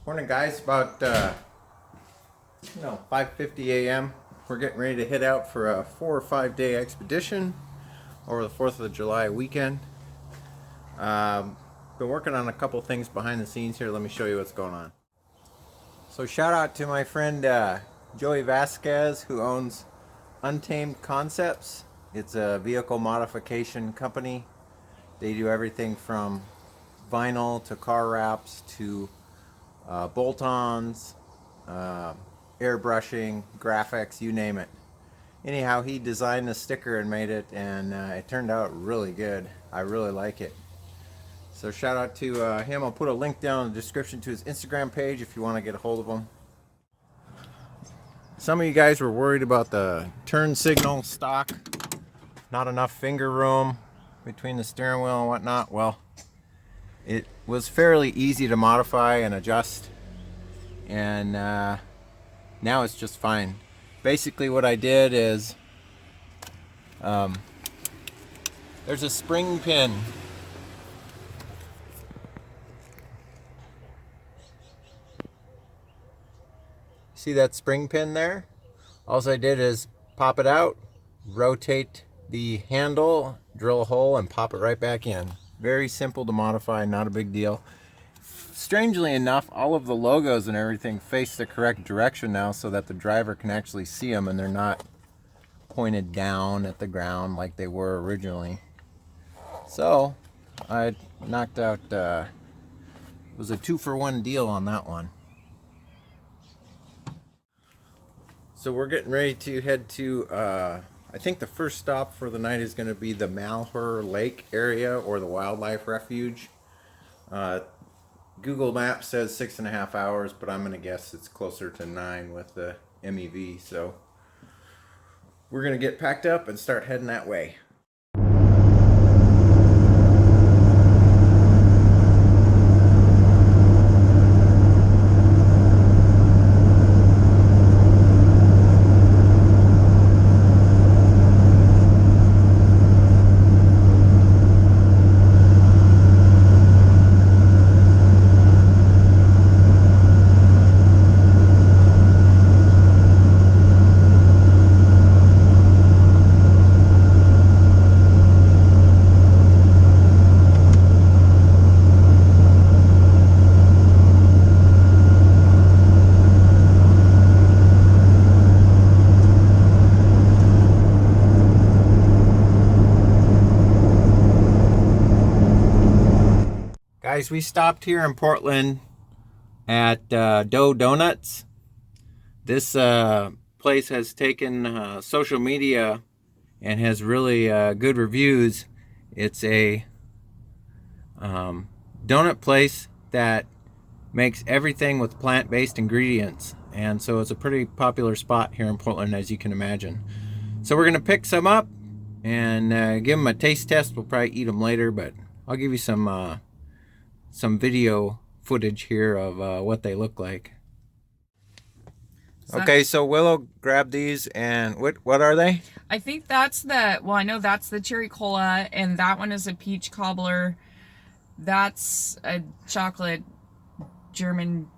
Morning, guys. About 5:50 a.m. We're getting ready to head out for a 4 or 5 day expedition over the 4th of July weekend. Been working on a couple things behind the scenes here. Let me show you what's going on. So shout out to my friend Joey Vasquez, who owns Untamed Concepts. It's a vehicle modification company. They do everything from vinyl to car wraps to bolt-ons, airbrushing, graphics, you name it. Anyhow, he designed the sticker and made it, and it turned out really good. I really like it. So shout out to him. I'll put a link down in the description to his Instagram page if you want to get a hold of him. Some of you guys were worried about the turn signal stock, not enough finger room between the steering wheel and whatnot. Well, it was fairly easy to modify and adjust, and now it's just fine. Basically what I did is there's a spring pin. See that spring pin there? All I did is pop it out, rotate the handle, drill a hole, and pop it right back in. Very simple to modify, not a big deal. Strangely enough, all of the logos and everything face the correct direction now so that the driver can actually see them and they're not pointed down at the ground like they were originally. So I knocked out, it was a 2-for-1 deal on that one. So we're getting ready to head to, I think the first stop for the night is going to be the Malheur Lake area, or the wildlife refuge. Google Maps says 6.5 hours, but I'm going to guess it's closer to 9 with the MEV. So we're going to get packed up and start heading that way. Guys, we stopped here in Portland at Dough Donuts. This place has taken social media and has really good reviews. It's a donut place that makes everything with plant-based ingredients, and so it's a pretty popular spot here in Portland, as you can imagine. So we're gonna pick some up and give them a taste test. We'll probably eat them later, but I'll give you some video footage here of what they look like. Okay, so Willow grabbed these, and what are they? I think that's I know that's the cherry cola, and that one is a peach cobbler. That's a chocolate German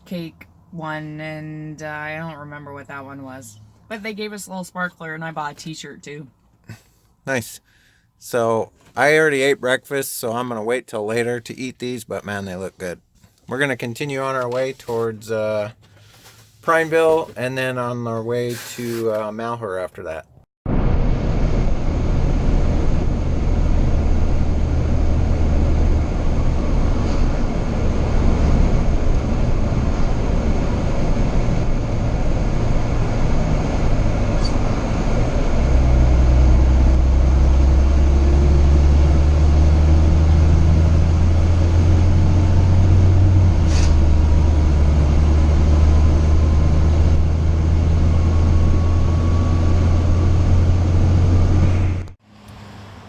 cake one, and I don't remember what that one was. But they gave us a little sparkler, and I bought a t-shirt too. Nice. So I already ate breakfast, so I'm going to wait till later to eat these, but man, they look good. We're going to continue on our way towards Prineville, and then on our way to Malheur after that.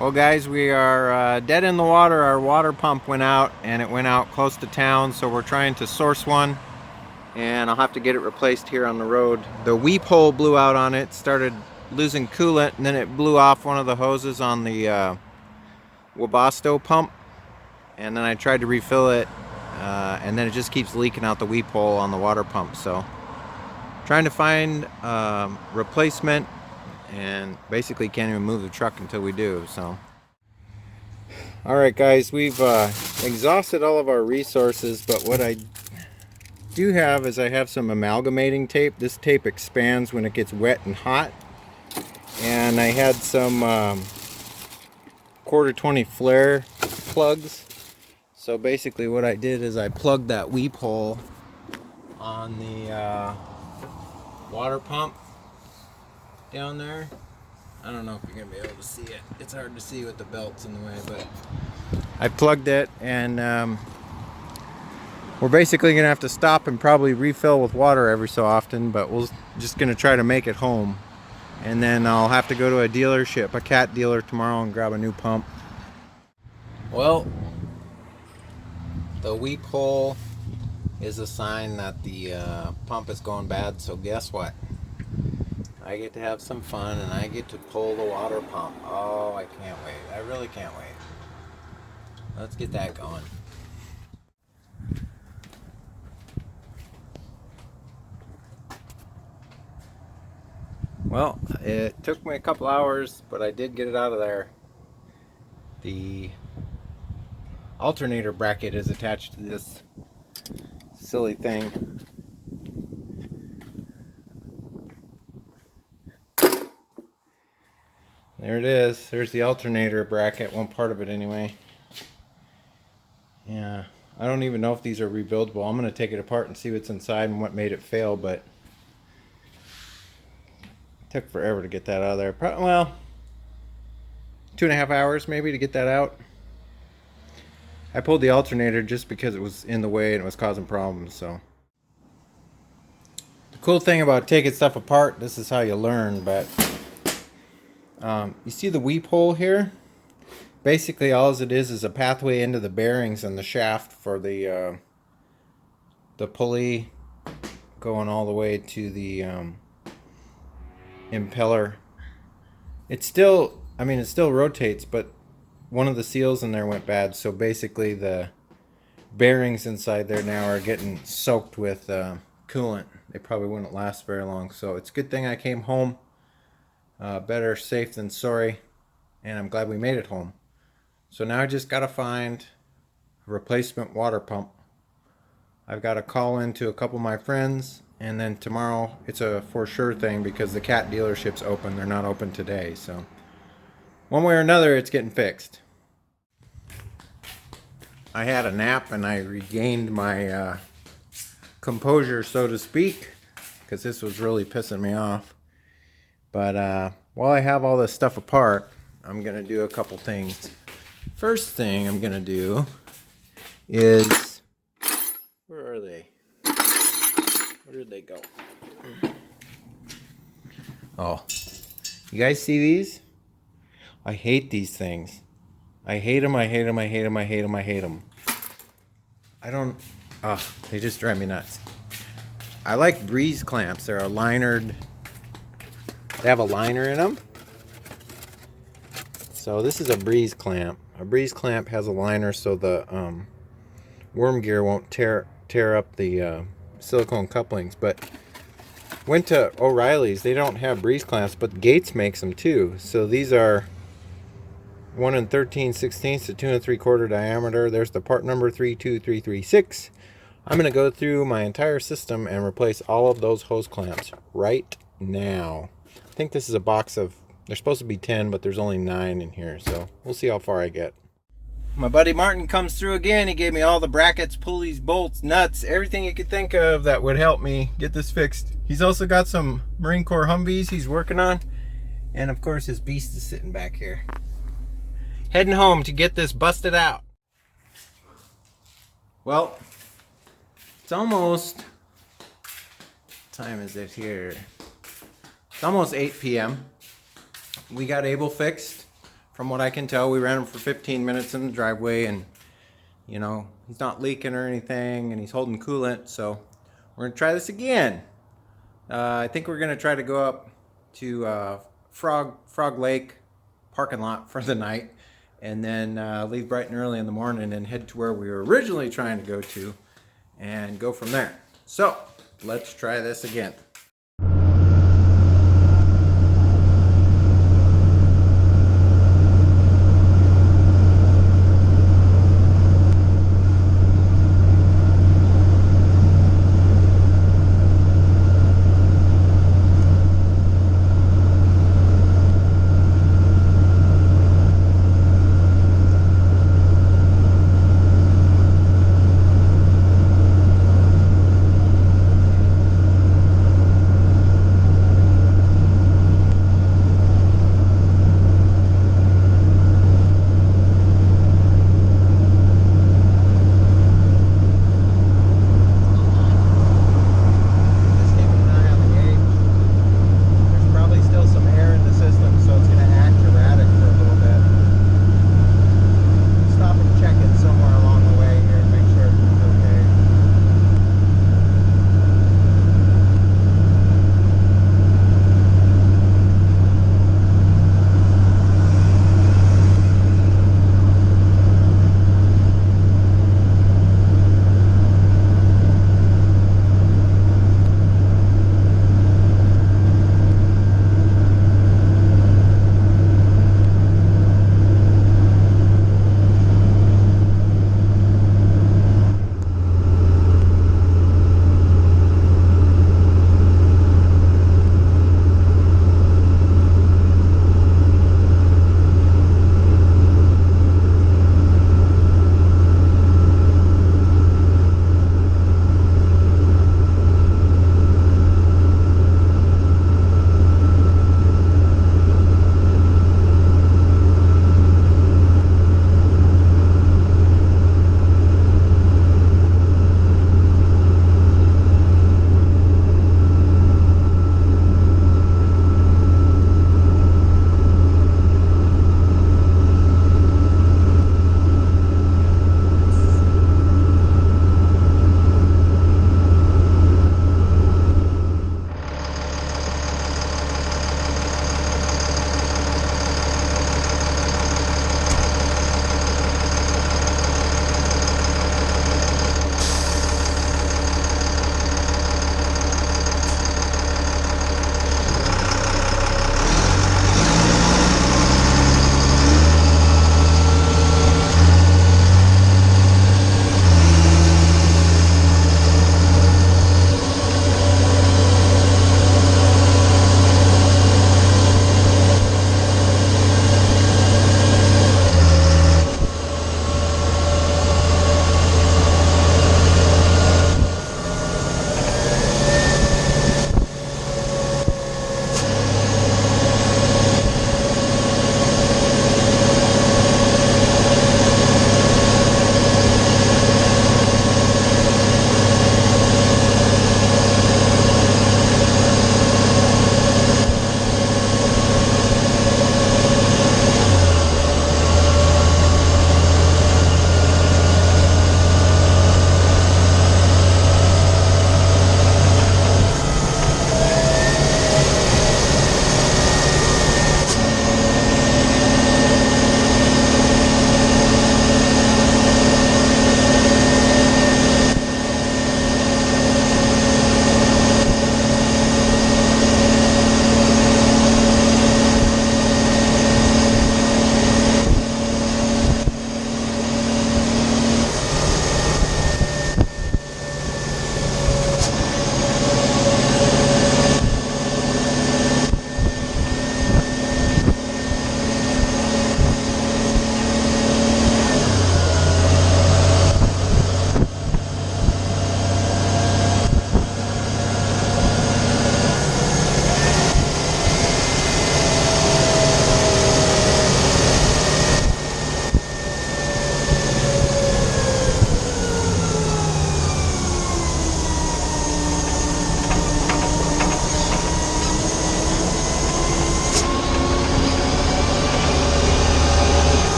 Well, guys, we are dead in the water. Our water pump went out, and it went out close to town, so we're trying to source one, and I'll have to get it replaced here on the road. The weep hole blew out on it, started losing coolant, and then it blew off one of the hoses on the Webasto pump, and then I tried to refill it. and then it just keeps leaking out the weep hole on the water pump. So trying to find replacement, and basically can't even move the truck until we do. So all right guys, we've exhausted all of our resources, but what I do have is I have some amalgamating tape. This tape expands when it gets wet and hot, and I had some quarter 20 flare plugs. So basically what I did is I plugged that weep hole on the water pump down there. I don't know if you're gonna be able to see it. It's hard to see with the belts in the way, but I plugged it, and we're basically gonna have to stop and probably refill with water every so often, but we're just gonna try to make it home. And then I'll have to go to a dealership, a cat dealer tomorrow, and grab a new pump. Well, the weep hole is a sign that the pump is going bad, so guess what? I get to have some fun and I get to pull the water pump. Oh, I can't wait. I really can't wait. Let's get that going. Well, it took me a couple hours, but I did get it out of there. The alternator bracket is attached to this silly thing. There it is. There's the alternator bracket, one part of it anyway. Yeah, I don't even know if these are rebuildable. I'm going to take it apart and see what's inside and what made it fail, but it took forever to get that out of there. Well, 2.5 hours maybe to get that out. I pulled the alternator just because it was in the way and it was causing problems. So the cool thing about taking stuff apart, this is how you learn, but you see the weep hole here? Basically all it is a pathway into the bearings and the shaft for the pulley going all the way to the impeller. It still rotates, but one of the seals in there went bad, so basically the bearings inside there now are getting soaked with coolant. They probably wouldn't last very long, so it's a good thing I came home. Better safe than sorry, and I'm glad we made it home. So now I just gotta find a replacement water pump. I've got to call into a couple of my friends, and then tomorrow it's a for sure thing because the cat dealership's open. They're not open today, so one way or another it's getting fixed. I had a nap and I regained my composure, so to speak, because this was really pissing me off. But while I have all this stuff apart, I'm gonna do a couple things. First thing I'm gonna do is, where are they? Where did they go? Oh, you guys see these? I hate these things. I hate them, I hate them, I hate them, I hate them, I hate them. They just drive me nuts. I like breeze clamps. They're a linered, they have a liner in them. So this is a breeze clamp. A breeze clamp has a liner so the worm gear won't tear up the silicone couplings. But went to O'Reilly's. They don't have breeze clamps, but Gates makes them too. So these are 1 13/16 to 2 3/4 diameter. There's the part number 32336. I'm going to go through my entire system and replace all of those hose clamps right now. I think this is a box of, there's supposed to be 10, but there's only 9 in here, so we'll see how far I get. My buddy Martin comes through again. He gave me all the brackets, pulleys, bolts, nuts, everything you could think of that would help me get this fixed. He's also got some Marine Corps Humvees he's working on, and of course his beast is sitting back here. Heading home to get this busted out. Well, it's almost, what time is it here? It's almost 8 p.m. We got Abel fixed. From what I can tell, we ran him for 15 minutes in the driveway, and you know, he's not leaking or anything, and he's holding coolant, so we're gonna try this again. I think we're gonna try to go up to Frog Lake parking lot for the night. and then leave bright and early in the morning and head to where we were originally trying to go to and go from there. So let's try this again.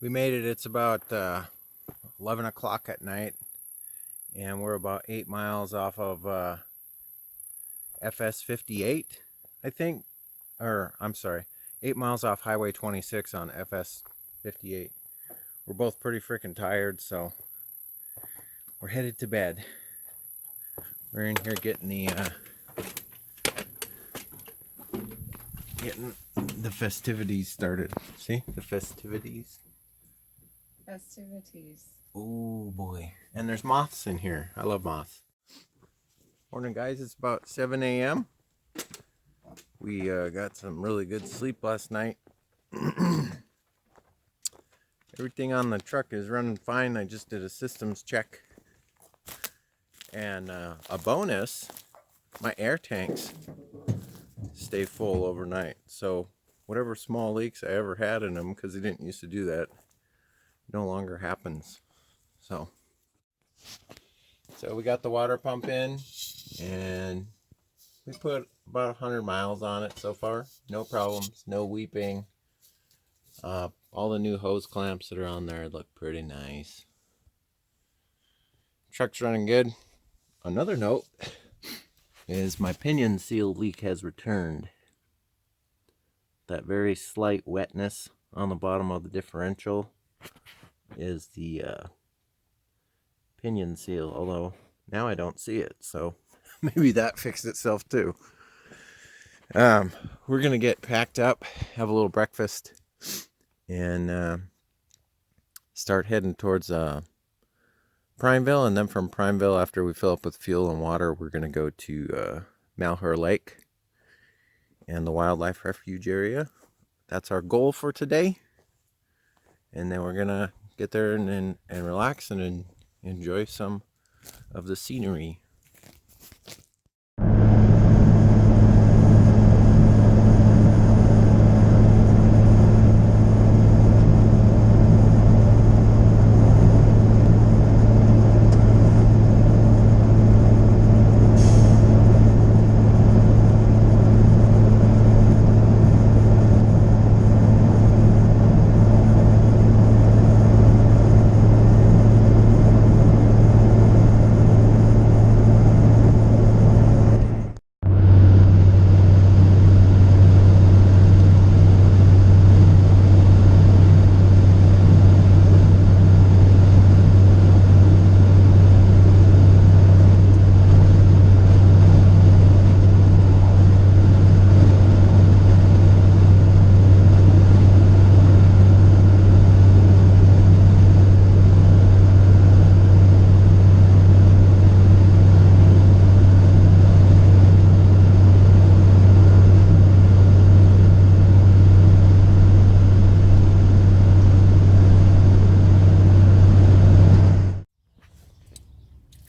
We made it. It's about 11 o'clock at night, and we're about 8 miles off of FS 58, I think, or I'm sorry, 8 miles off Highway 26 on FS 58. We're both pretty freaking tired, so we're headed to bed. We're in here getting the festivities started. See, the festivities. Oh boy. And there's moths in here. I love moths. Morning, guys. It's about 7 a.m. We got some really good sleep last night. Everything on the truck is running fine. I just did a systems check. And a bonus, my air tanks stay full overnight. So whatever small leaks I ever had in them, because they didn't used to do that, no longer happens. So we got the water pump in, and we put about 100 miles on it so far. No problems, no weeping. All the new hose clamps that are on there look pretty nice. Truck's running good. Another note is my pinion seal leak has returned. That very slight wetness on the bottom of the differential is the pinion seal, although now I don't see it, so maybe that fixed itself too. We're gonna get packed up, have a little breakfast, and start heading towards Prineville, and then from Prineville, after we fill up with fuel and water, we're gonna go to Malheur Lake and the wildlife refuge area. That's our goal for today. And then we're gonna get there and relax and enjoy some of the scenery.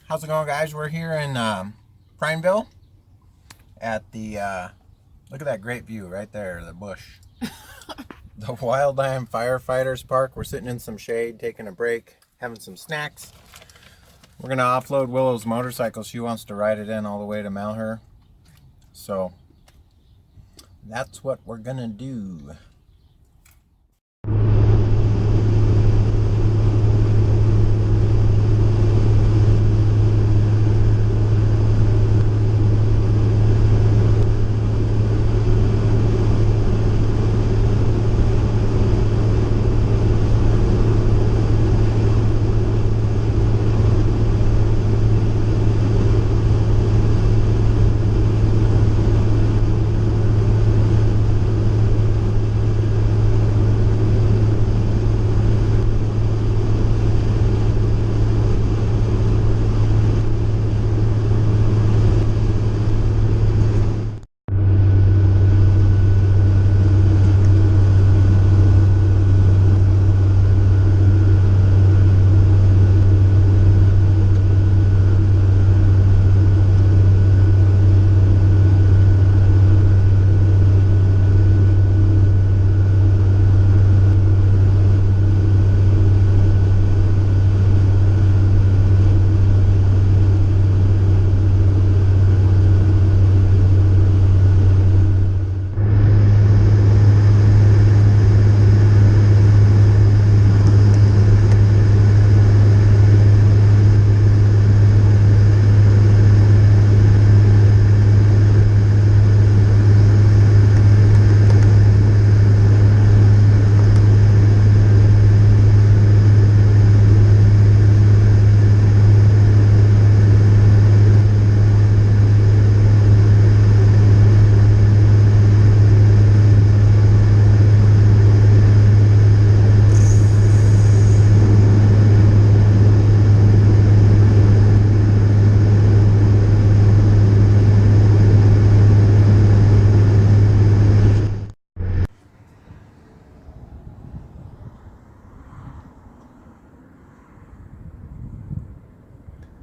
How's it going, guys? We're here in Prineville at the, look at that great view right there, the bush. The Wildland Firefighters Park. We're sitting in some shade, taking a break, having some snacks. We're gonna offload Willow's motorcycle. She wants to ride it in all the way to Malheur. So that's what we're gonna do.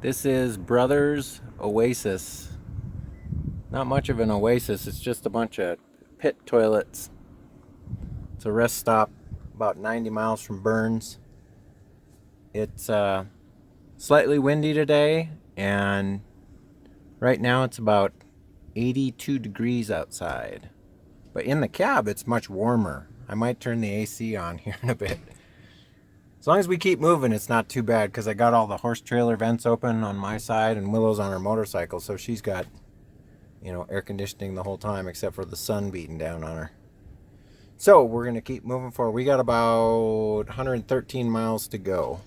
This is Brothers Oasis. Not much of an oasis, it's just a bunch of pit toilets. It's a rest stop about 90 miles from Burns. It's slightly windy today, and right now it's about 82 degrees outside. But in the cab it's much warmer. I might turn the AC on here in a bit. As long as we keep moving, it's not too bad, because I got all the horse trailer vents open on my side and Willow's on her motorcycle, so she's got, you know, air conditioning the whole time except for the sun beating down on her. So we're going to keep moving forward. We got about 113 miles to go.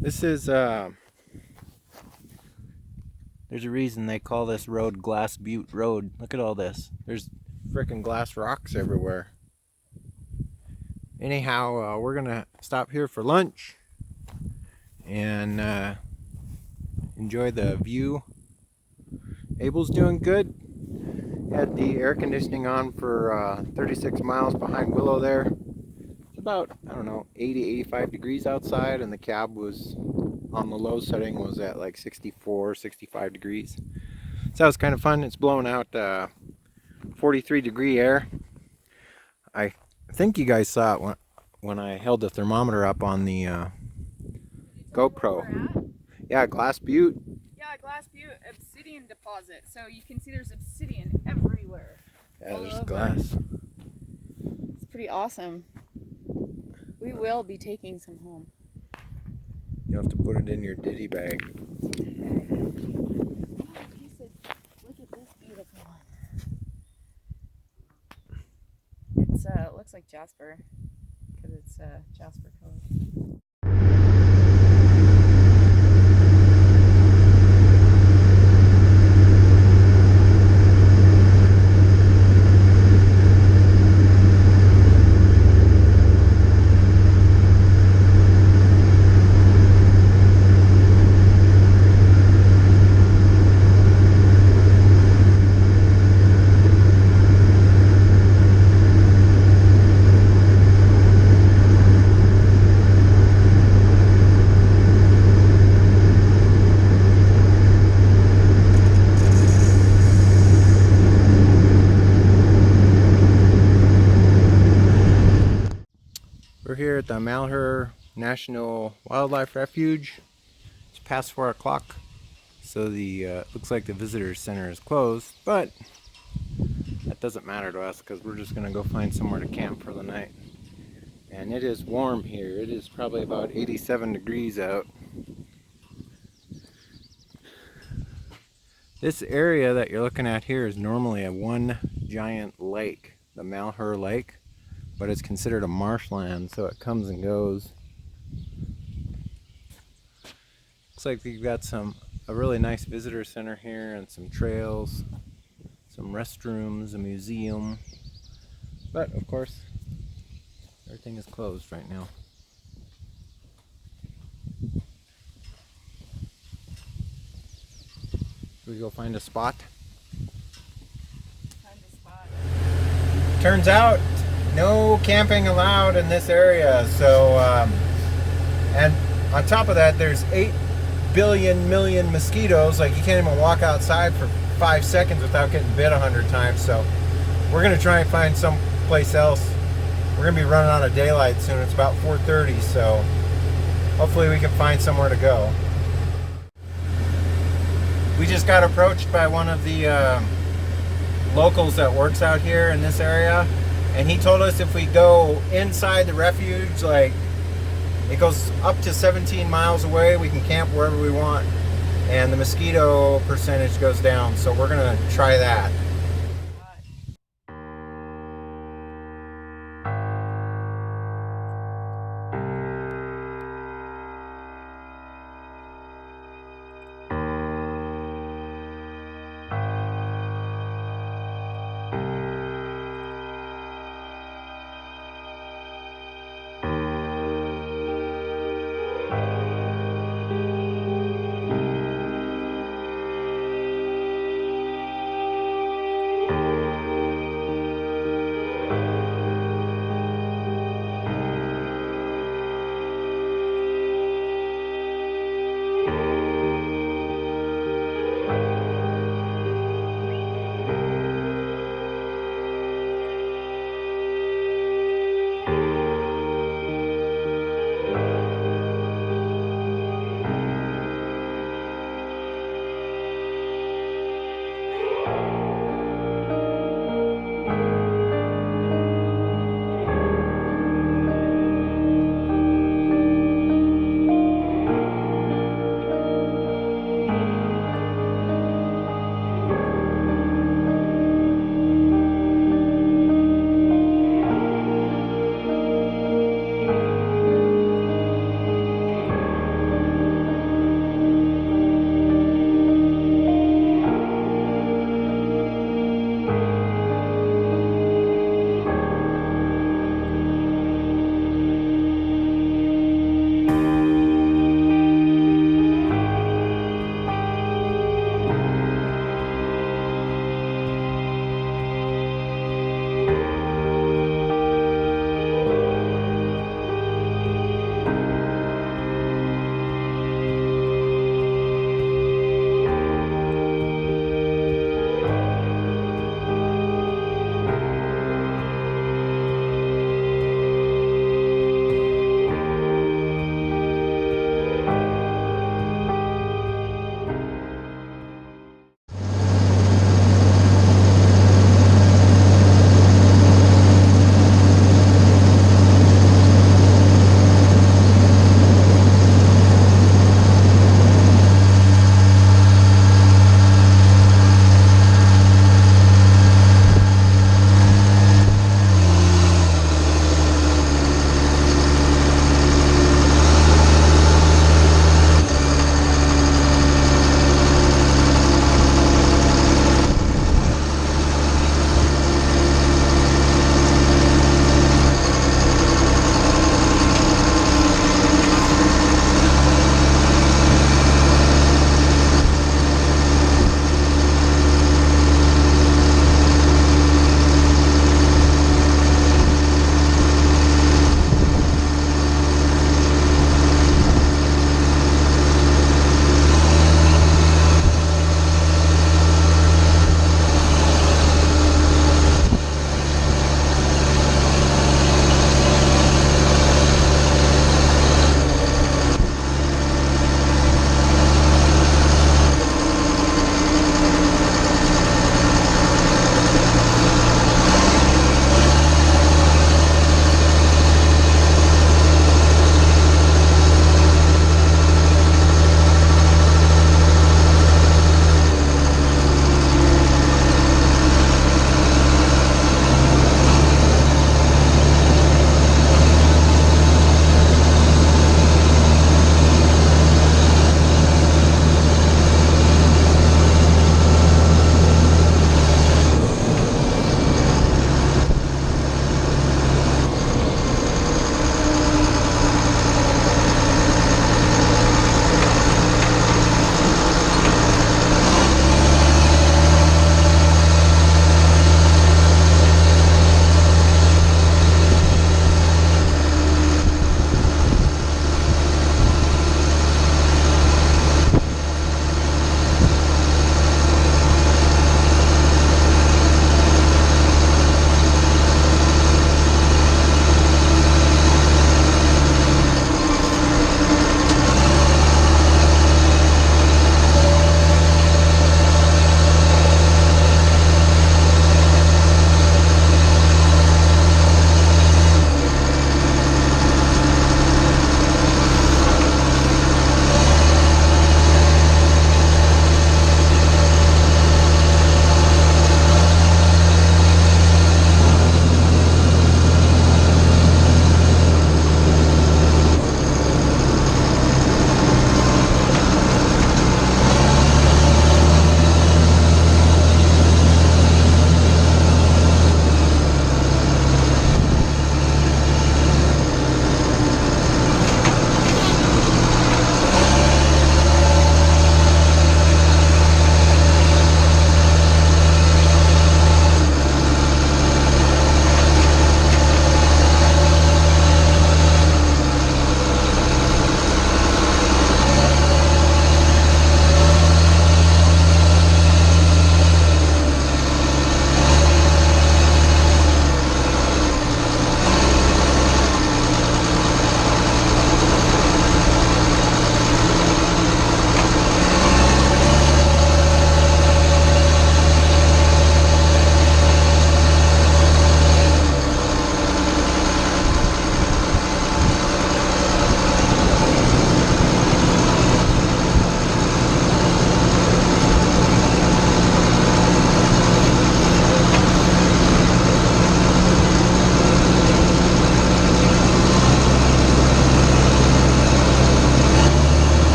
This is, there's a reason they call this road Glass Butte Road. Look at all this. There's frickin' glass rocks everywhere. Anyhow, we're gonna stop here for lunch and enjoy the view. Abel's doing good. Had the air conditioning on for 36 miles behind Willow there. About, I don't know, 80-85 degrees outside, and the cab was on the low setting, was at like 64-65 degrees. So that was kind of fun. It's blowing out 43 degree air. I think you guys saw it when I held the thermometer up on the GoPro. Yeah, Glass Butte. Yeah, Glass Butte obsidian deposit. So you can see there's obsidian everywhere. Yeah, there's glass. It's pretty awesome. We will be taking some home. You have to put it in your ditty bag. He said, look at this beautiful one. It's it looks like jasper because it's jasper color. We're here at the Malheur National Wildlife Refuge. It's past 4 o'clock, so the looks like the visitor center is closed, but that doesn't matter to us because we're just going to go find somewhere to camp for the night. And it is warm here. It is probably about 87 degrees out. This area that you're looking at here is normally a one giant lake, the Malheur Lake, but it's considered a marshland, so it comes and goes. Looks like we've got a really nice visitor center here and some trails, some restrooms, a museum, but of course everything is closed right now. Should we go find a spot? Find a spot. Turns out no camping allowed in this area, so and on top of that there's 8 billion million mosquitoes. Like, you can't even walk outside for 5 seconds without getting bit 100 times. So we're gonna try and find some place else. We're gonna be running out of daylight soon. It's about 4:30, so hopefully we can find somewhere to go. We just got approached by one of the locals that works out here in this area, and he told us if we go inside the refuge, like, it goes up to 17 miles away, we can camp wherever we want. and the mosquito percentage goes down. So we're gonna try that.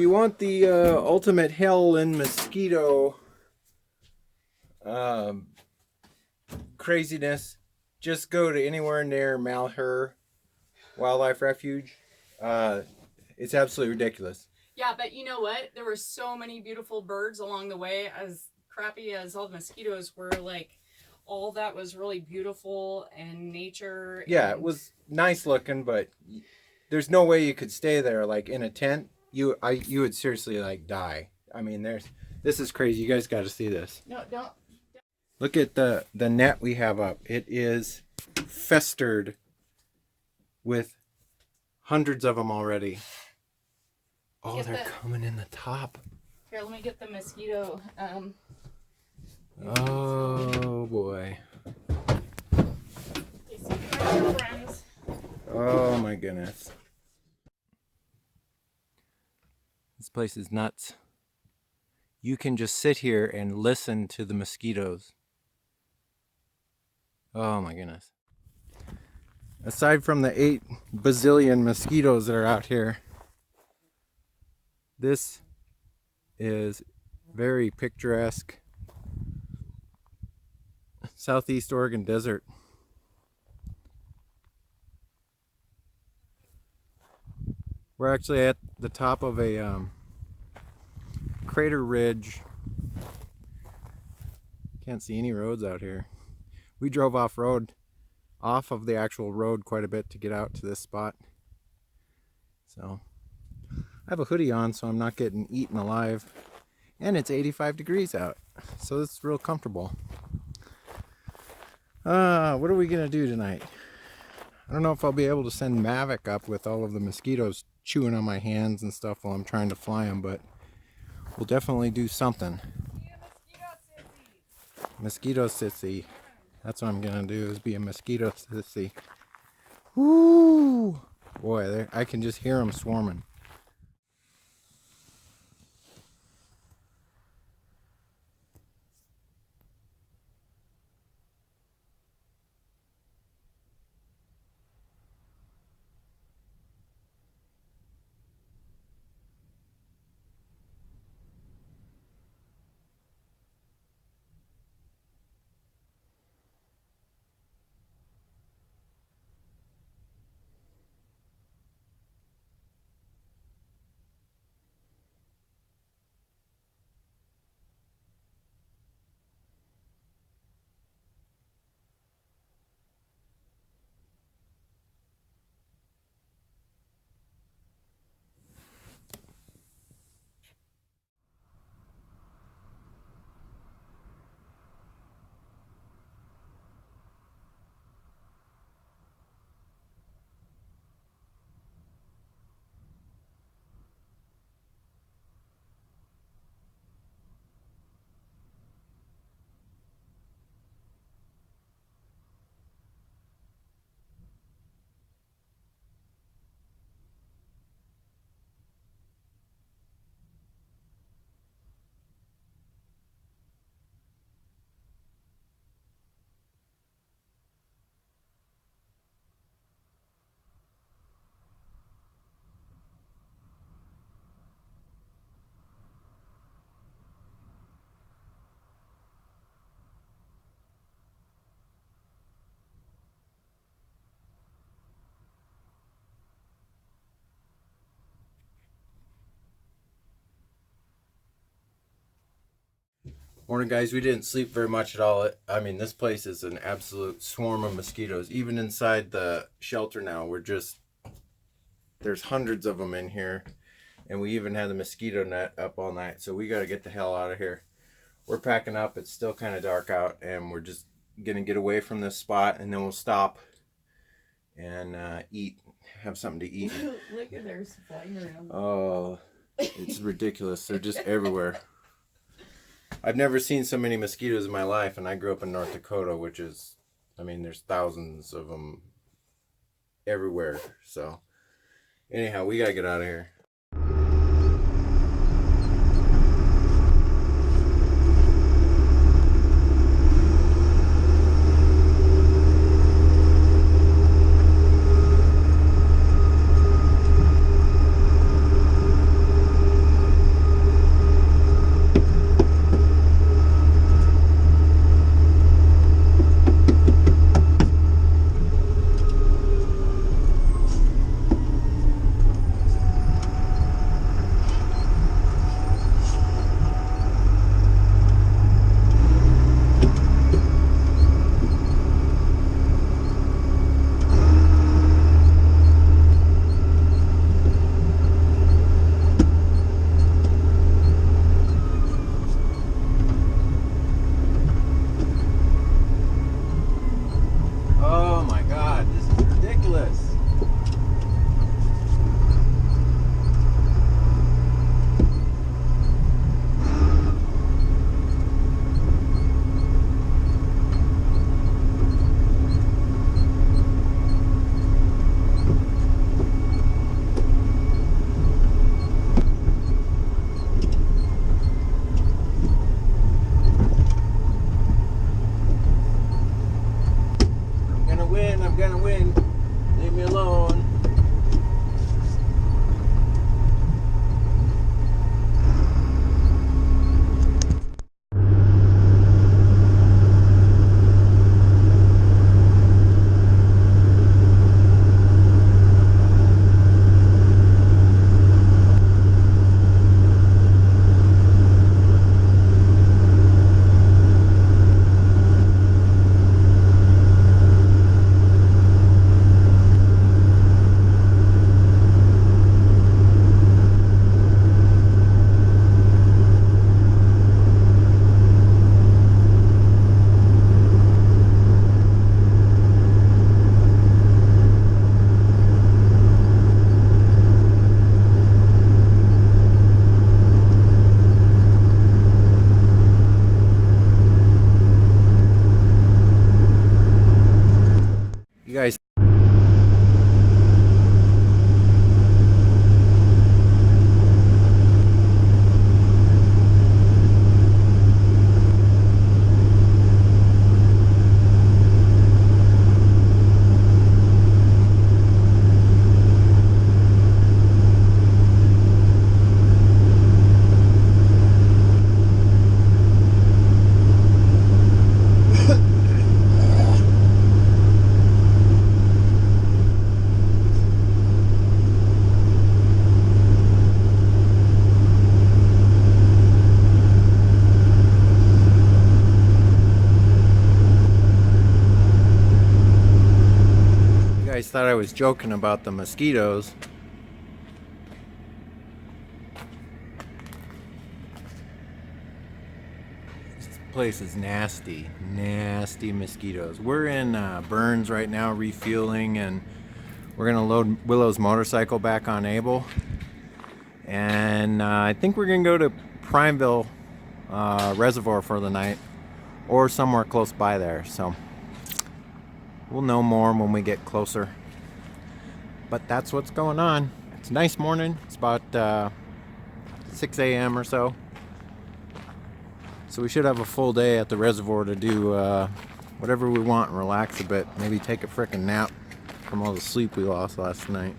you want the ultimate hell and mosquito craziness, just go to anywhere near Malheur Wildlife Refuge. It's absolutely ridiculous. Yeah, but you know what? There were so many beautiful birds along the way. As crappy as all the mosquitoes were, like, all that was really beautiful and nature. Yeah, and... it was nice looking, but there's no way you could stay there like in a tent. You would seriously like die. I mean, this is crazy. You guys got to see this. No, don't. Look at the net we have up. It is festered with hundreds of them already. Oh, they're coming in the top. Here, let me get the mosquito. Oh boy. Friends. Oh my goodness. This place is nuts. You can just sit here and listen to the mosquitoes. Oh my goodness. Aside from the 8 bazillion mosquitoes that are out here, this is very picturesque Southeast Oregon desert. We're actually at the top of a crater ridge. Can't see any roads out here. We drove off of the actual road quite a bit to get out to this spot. So I have a hoodie on so I'm not getting eaten alive, and it's 85 degrees out, so it's real comfortable. What are we gonna do tonight? I don't know if I'll be able to send Mavic up with all of the mosquitoes chewing on my hands and stuff while I'm trying to fly them, but we'll definitely do something. Mosquito sissy. That's what I'm gonna do, is be a mosquito sissy. Woo! Boy, I can just hear them swarming. Morning, guys. We didn't sleep very much at all. I mean, this place is an absolute swarm of mosquitoes. Even inside the shelter now, there's hundreds of them in here. And we even had the mosquito net up all night. So we got to get the hell out of here. We're packing up. It's still kind of dark out. And we're just going to get away from this spot. And then we'll stop and eat. Have something to eat. Look at theirs flying around. Oh, it's ridiculous. They're just everywhere. I've never seen so many mosquitoes in my life, and I grew up in North Dakota, which is, I mean, there's thousands of them everywhere. So, anyhow, we gotta get out of here. I was joking about the mosquitoes. This place is nasty. Nasty mosquitoes. We're in Burns right now, refueling, and we're gonna load Willow's motorcycle back on Abel. And I think we're gonna go to Prineville Reservoir for the night, or somewhere close by there. So we'll know more when we get closer. But that's what's going on. It's a nice morning. It's about 6 a.m. or so. So we should have a full day at the reservoir to do whatever we want and relax a bit. Maybe take a frickin' nap from all the sleep we lost last night.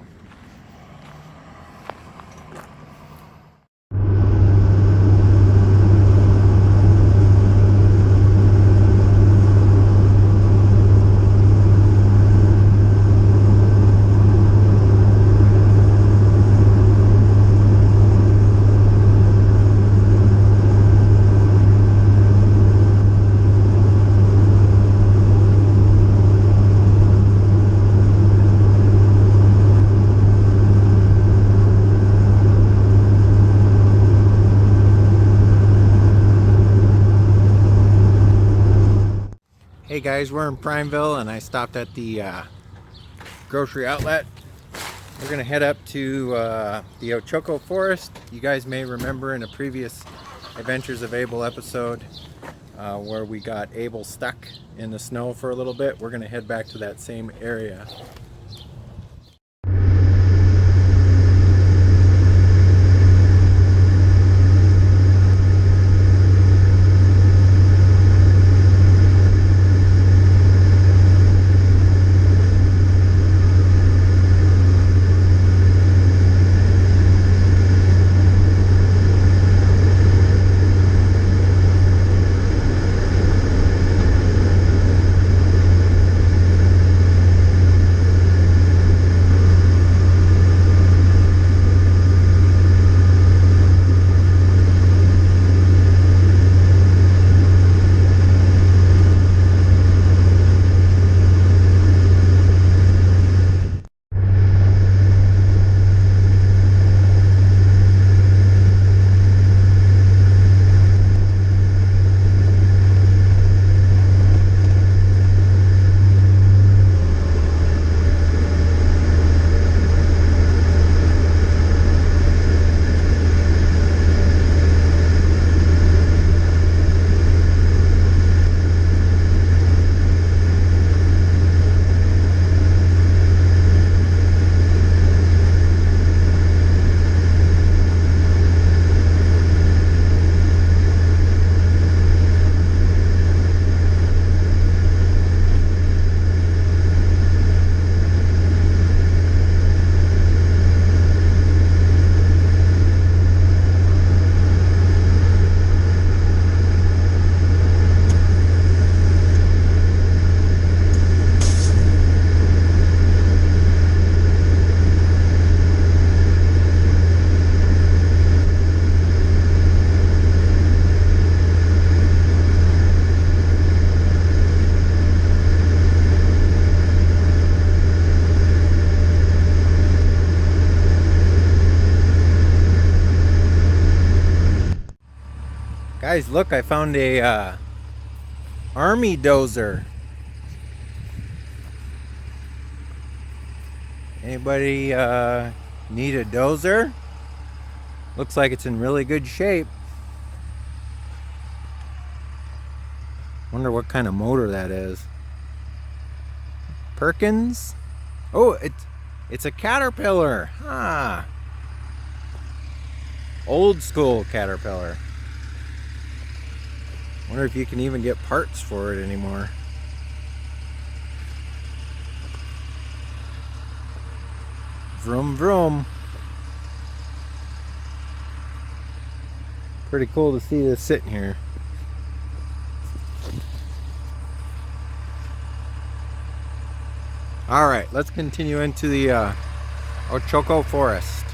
Hey guys, we're in Prineville and I stopped at the grocery outlet. We're gonna head up to the Ochoco forest. You guys may remember in a previous Adventures of Abel episode where we got Abel stuck in the snow for a little bit. We're gonna head back to that same area. Guys, look, I found a army dozer. Anybody need a dozer? Looks like it's in really good shape. Wonder what kind of motor that is. Perkins? Oh, it's a Caterpillar. Ah. Old school Caterpillar. Wonder if you can even get parts for it anymore. Vroom vroom. Pretty cool to see this sitting here. Alright, let's continue into the Ochoco forest.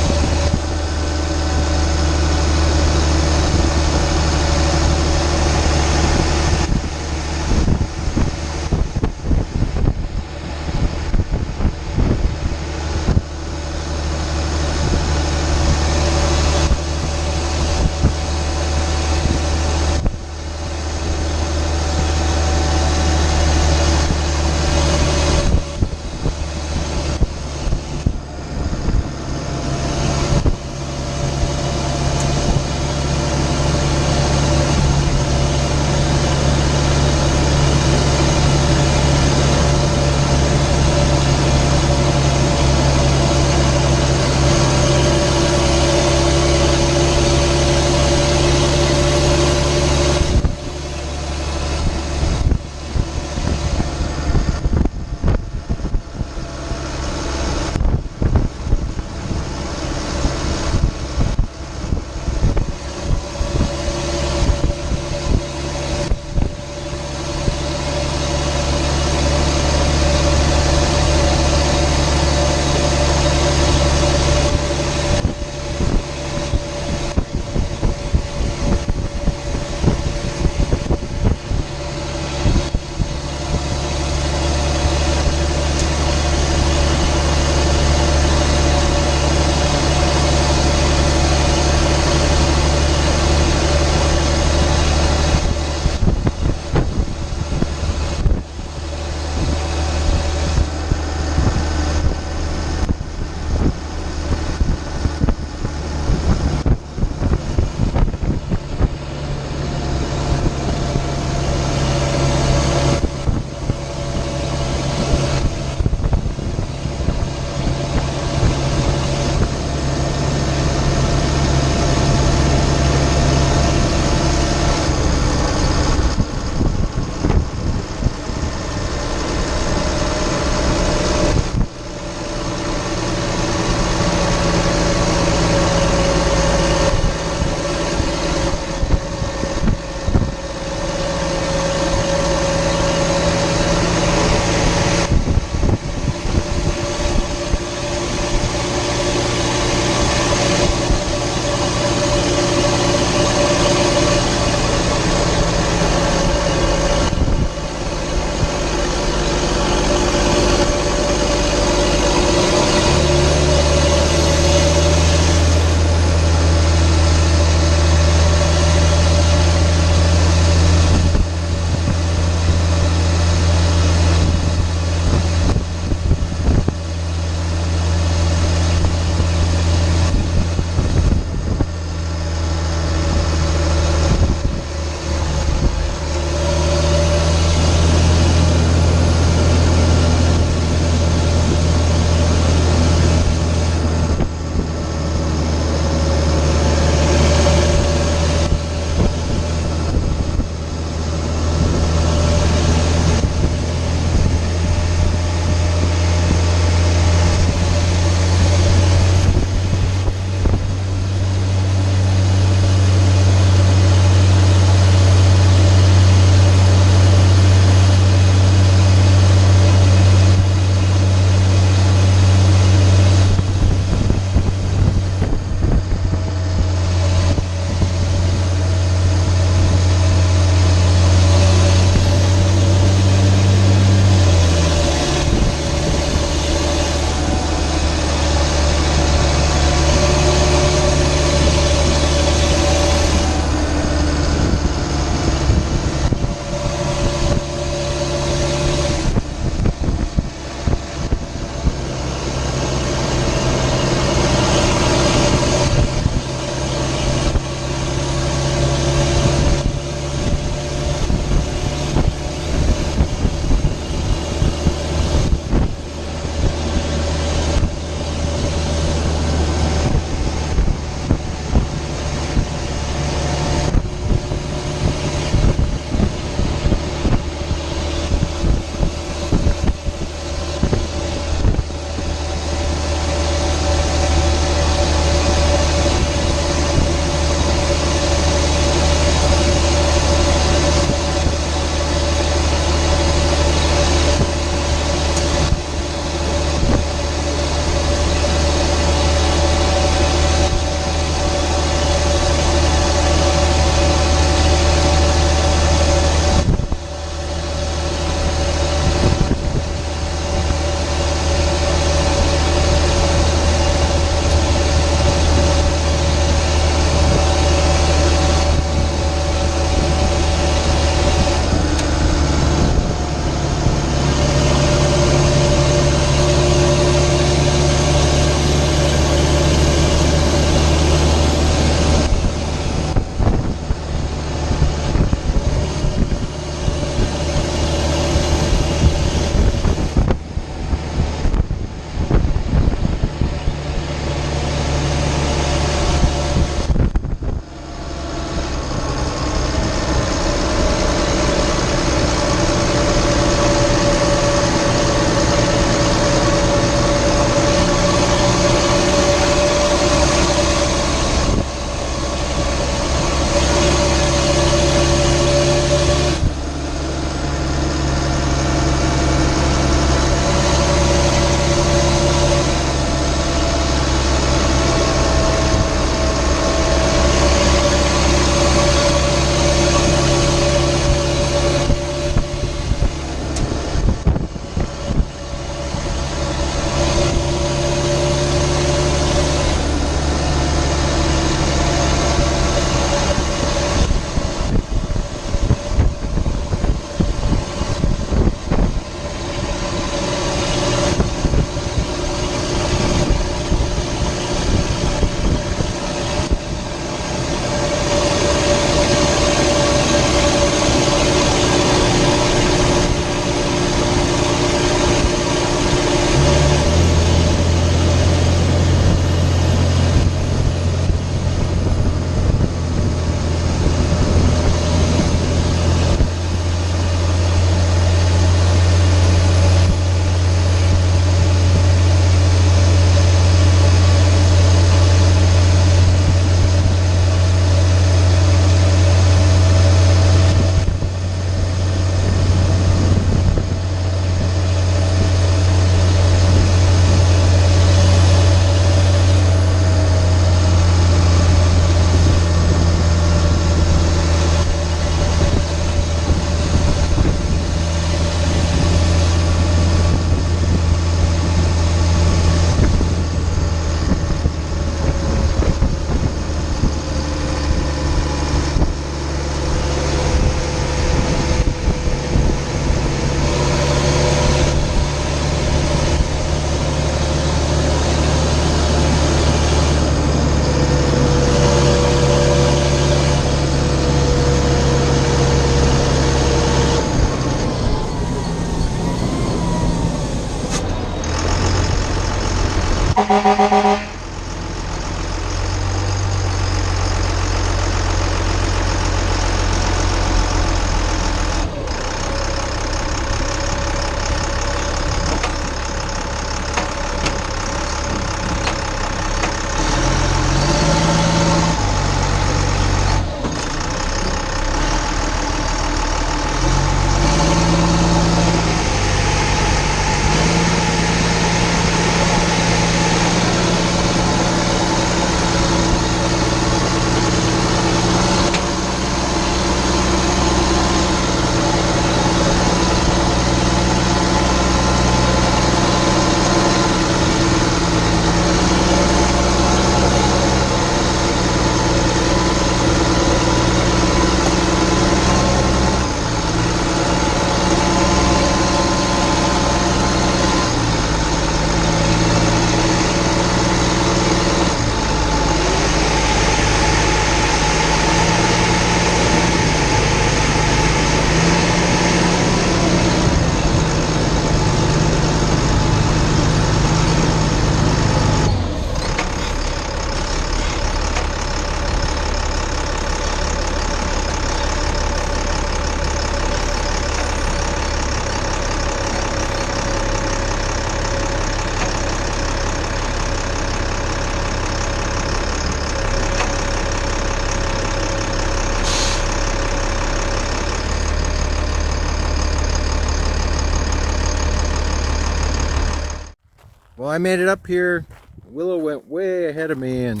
Well, I made it up here. Willow went way ahead of me and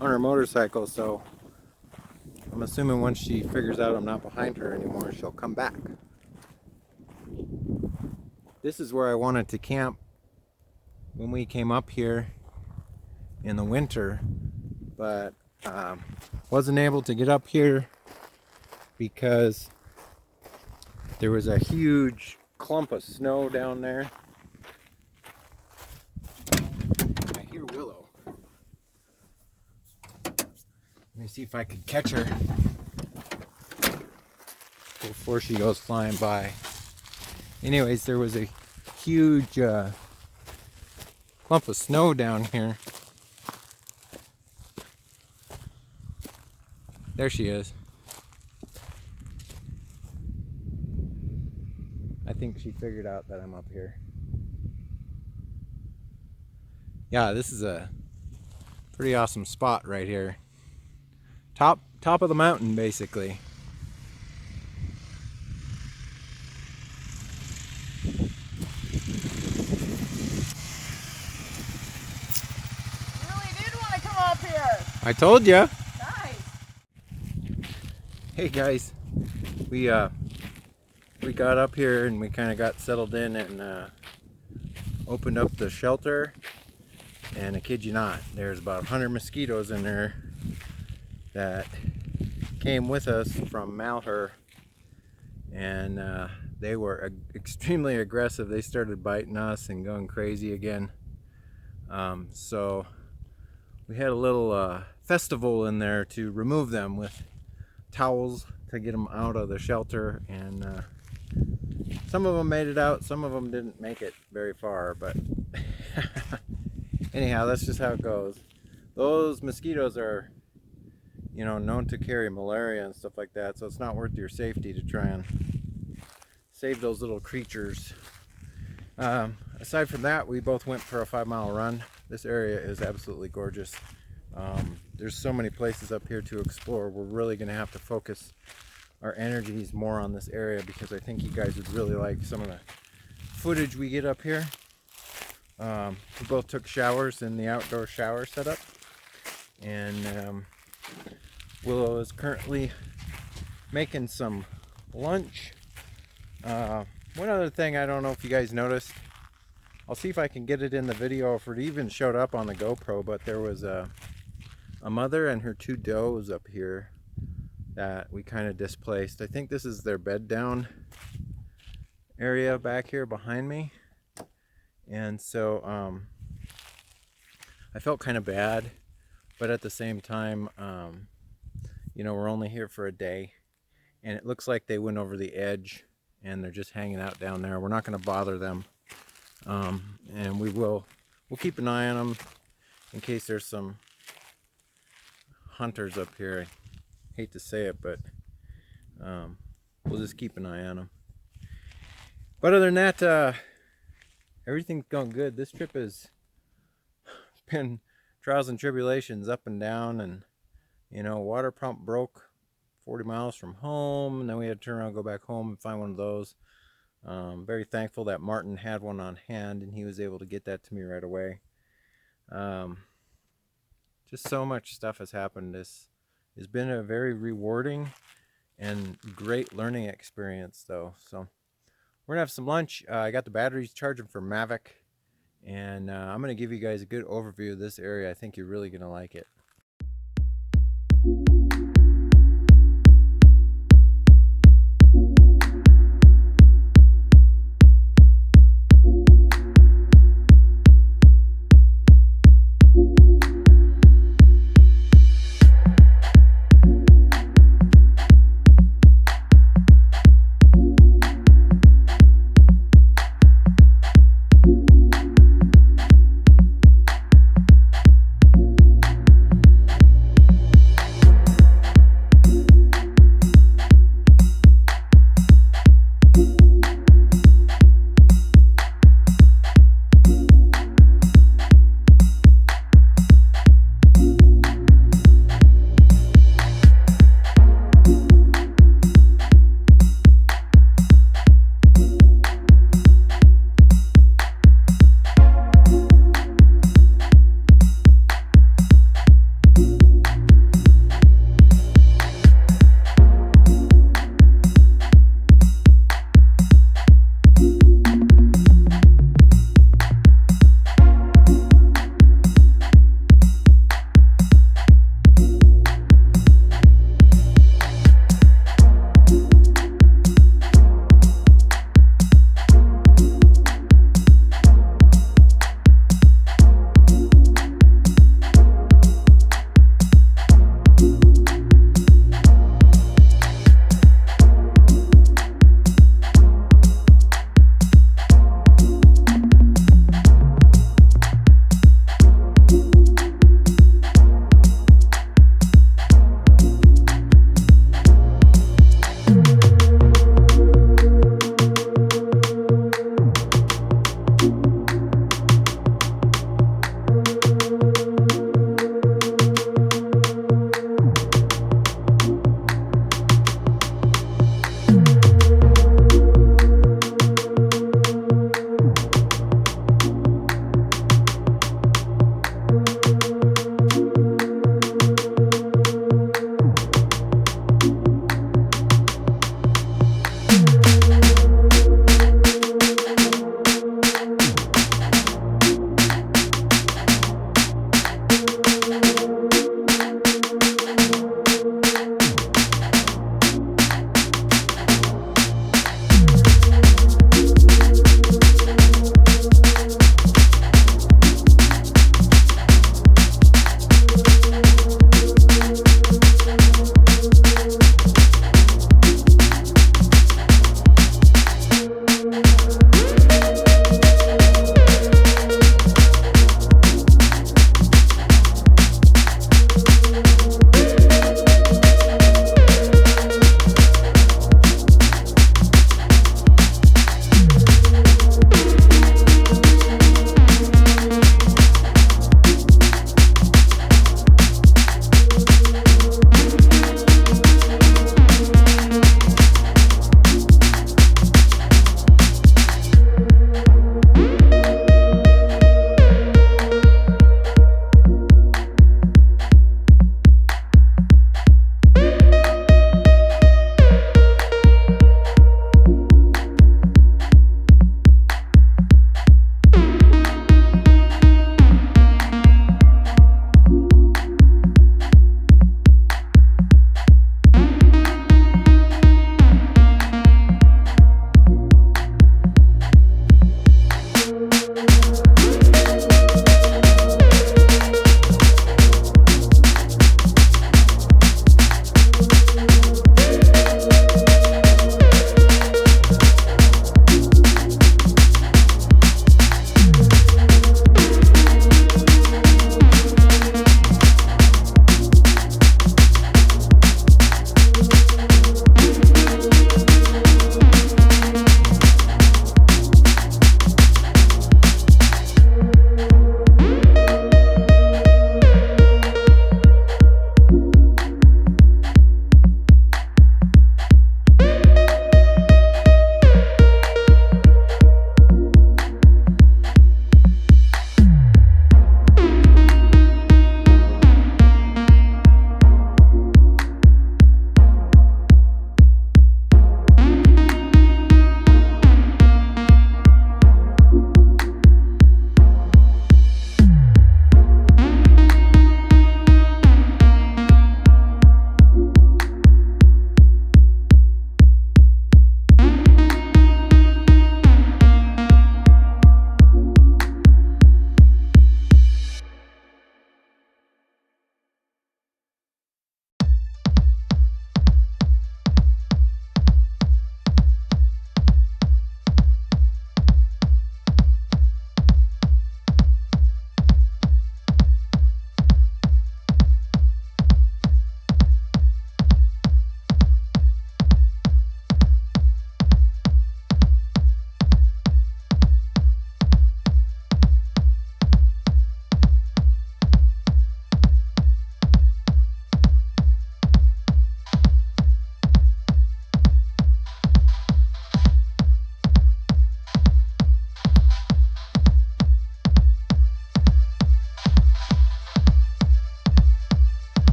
on her motorcycle, so I'm assuming once she figures out I'm not behind her anymore, she'll come back. This is where I wanted to camp when we came up here in the winter, but wasn't able to get up here because there was a huge clump of snow down there. I hear Willow. Let me see if I could catch her before she goes flying by. Anyways, there was a huge clump of snow down here. There she is. I think she figured out that I'm up here. Yeah, this is a pretty awesome spot right here. Top of the mountain, basically. I told ya. Nice. Hey guys, we got up here and we kind of got settled in and opened up the shelter, and I kid you not, there's about 100 mosquitoes in there that came with us from Malheur, and they were extremely aggressive. They started biting us and going crazy again. So we had a little festival in there to remove them with towels to get them out of the shelter, and some of them made it out, some of them didn't make it very far, but anyhow, that's just how it goes. Those mosquitoes are, you know, known to carry malaria and stuff like that, so it's not worth your safety to try and save those little creatures. Aside from that, we both went for a 5-mile run. This area is absolutely gorgeous. There's so many places up here to explore. We're really going to have to focus our energies more on this area because I think you guys would really like some of the footage we get up here. We both took showers in the outdoor shower setup, and Willow is currently making some lunch. One other thing, I don't know if you guys noticed, I'll see if I can get it in the video if it even showed up on the GoPro, but there was a mother and her 2 does up here that we kind of displaced. I think this is their bed down area back here behind me, and so I felt kind of bad, but at the same time, you know, we're only here for a day, and it looks like they went over the edge and they're just hanging out down there. We're not going to bother them, and we will we'll keep an eye on them in case there's some hunters up here. I hate to say it, but we'll just keep an eye on them. But other than that, everything's going good. This trip has been trials and tribulations, up and down, and you know, water pump broke 40 miles from home, and then we had to turn around and go back home and find one of those. Very thankful that Martin had one on hand and he was able to get that to me right away. Just so much stuff has happened. This has been a very rewarding and great learning experience though. So we're gonna have some lunch. I got the batteries charging for Mavic, and I'm gonna give you guys a good overview of this area. I think you're really gonna like it.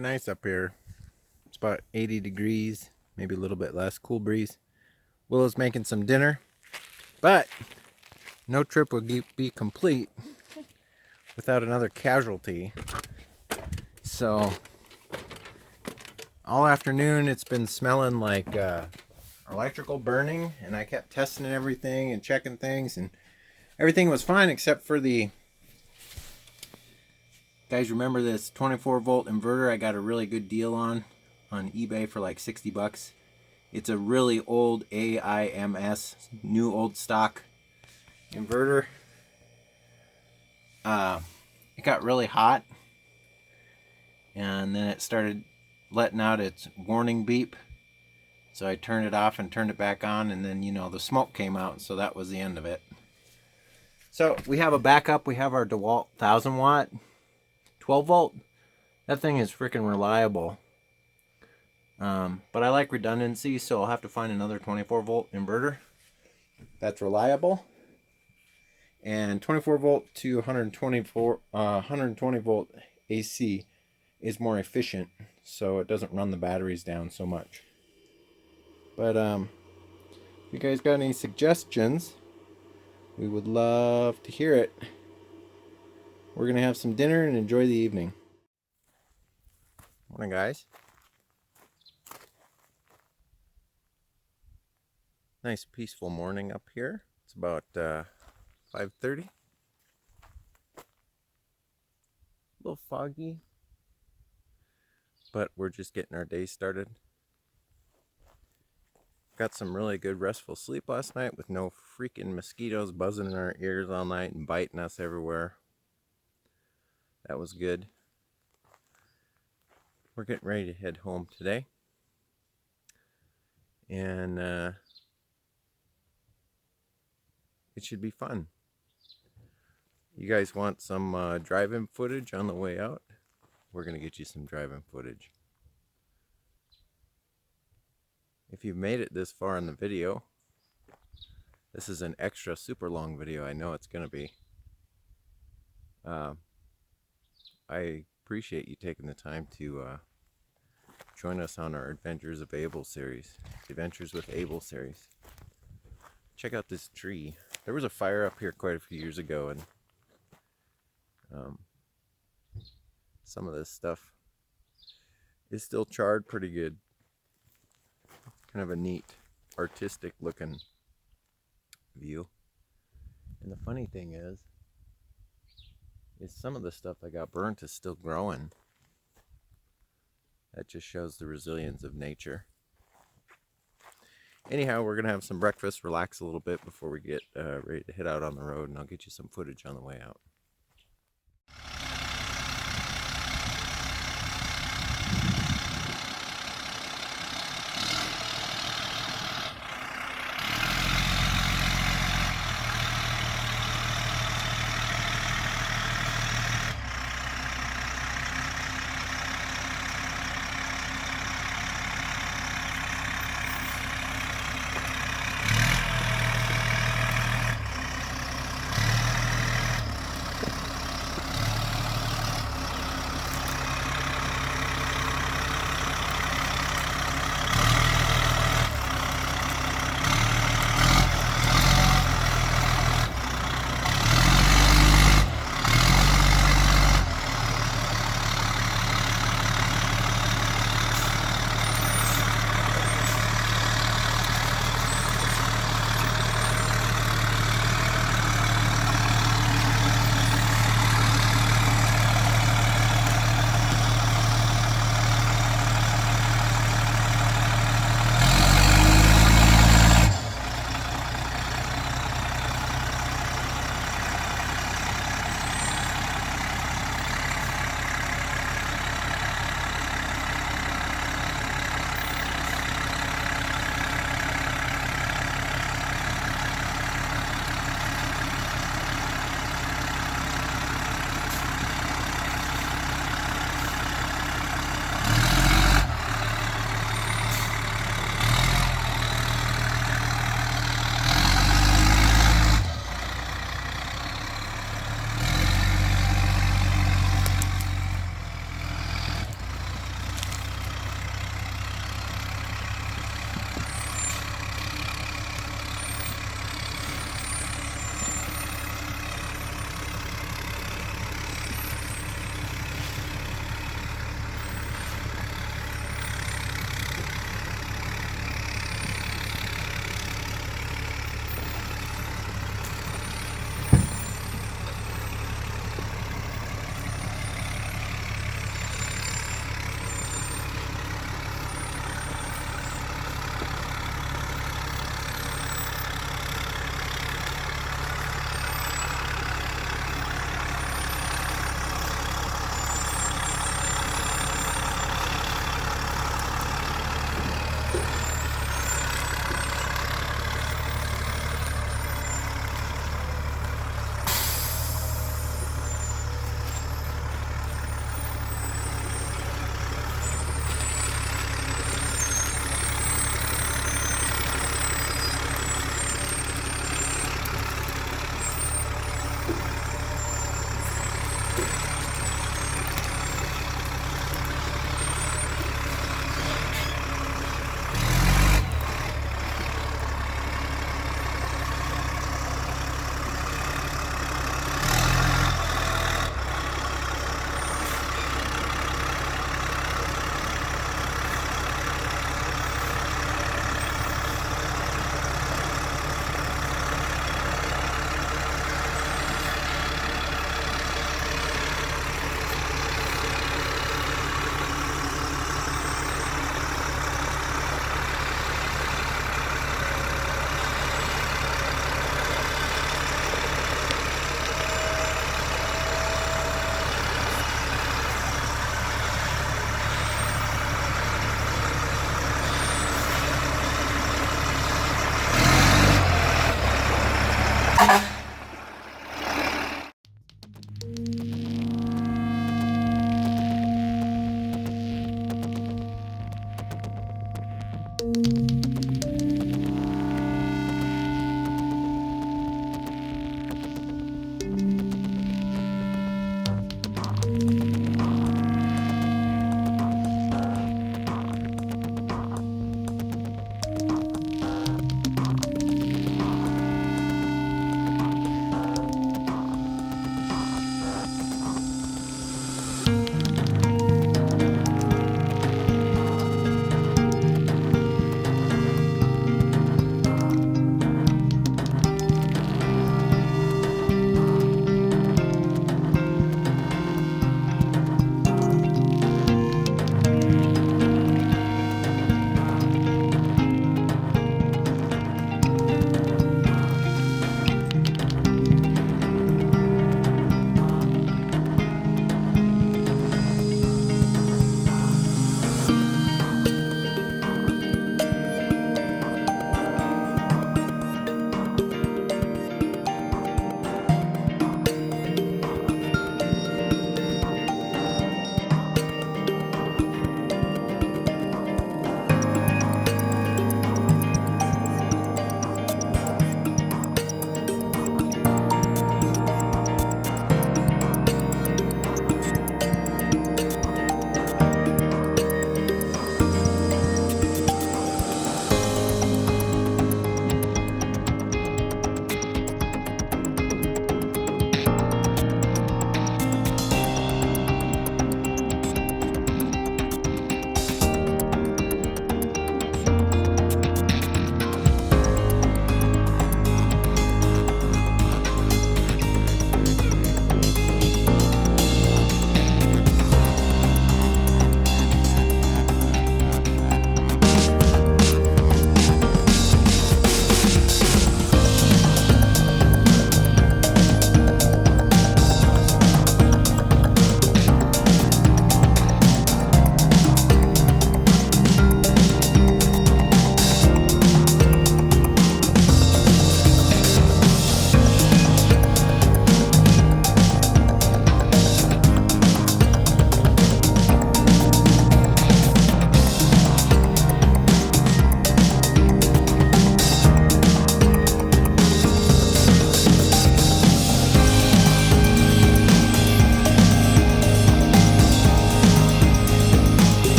nice up here. It's about 80 degrees, maybe a little bit less, cool breeze. Willow's making some dinner, but no trip would be complete without another casualty. So all afternoon it's been smelling like electrical burning, and I kept testing everything and checking things, and everything was fine except for the, guys, remember this 24 volt inverter I got a really good deal on eBay for like 60 bucks. It's a really old AIMS, new old stock inverter. It got really hot, and then it started letting out its warning beep. So I turned it off and turned it back on, and then, you know, the smoke came out, so that was the end of it. So we have a backup. We have our DeWalt 1000 watt 12 volt. That thing is freaking reliable. But I like redundancy, so I'll have to find another 24 volt inverter that's reliable. And 24 volt to 120 volt AC is more efficient, so it doesn't run the batteries down so much. But if you guys got any suggestions, we would love to hear it. We're gonna have some dinner and enjoy the evening. Morning, guys. Nice peaceful morning up here. It's about 5:30. A little foggy, but we're just getting our day started. Got some really good restful sleep last night with no freaking mosquitoes buzzing in our ears all night and biting us everywhere. That was good. We're getting ready to head home today. And it should be fun. You guys want some drive-in footage on the way out? We're going to get you some drive-in footage. If you've made it this far in the video, this is an extra super long video. I know it's going to be. I appreciate you taking the time to join us on our Adventures of Abel series. Adventures with Abel series. Check out this tree. There was a fire up here quite a few years ago, and some of this stuff is still charred pretty good. Kind of a neat, artistic looking view. And the funny thing is some of the stuff that got burnt is still growing. That just shows the resilience of nature. Anyhow, we're going to have some breakfast, relax a little bit before we get ready to head out on the road, and I'll get you some footage on the way out.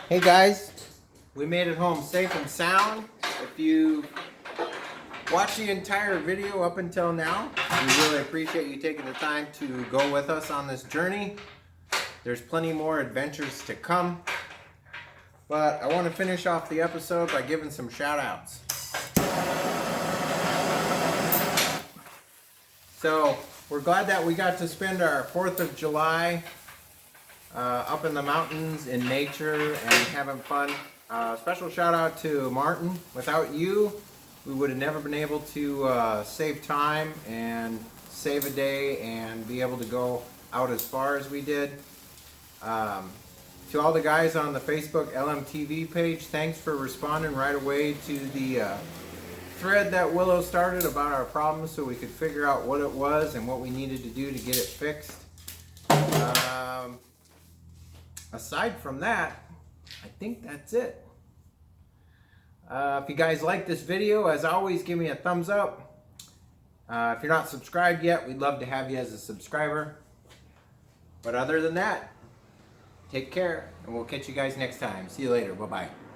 Hey guys, we made it home safe and sound. If you watched the entire video up until now, we really appreciate you taking the time to go with us on this journey. There's plenty more adventures to come, but I want to finish off the episode by giving some shout outs. So we're glad that we got to spend our 4th of July up in the mountains in nature and having fun. Special shout out to Martin. Without you, we would have never been able to save time and save a day and be able to go out as far as we did. To all the guys on the Facebook LMTV page, thanks for responding right away to the thread that Willow started about our problems so we could figure out what it was and what we needed to do to get it fixed. Aside from that, I think that's it. If you guys like this video, as always, give me a thumbs up. If you're not subscribed yet, we'd love to have you as a subscriber. But other than that, take care, and we'll catch you guys next time. See you later. Bye-bye.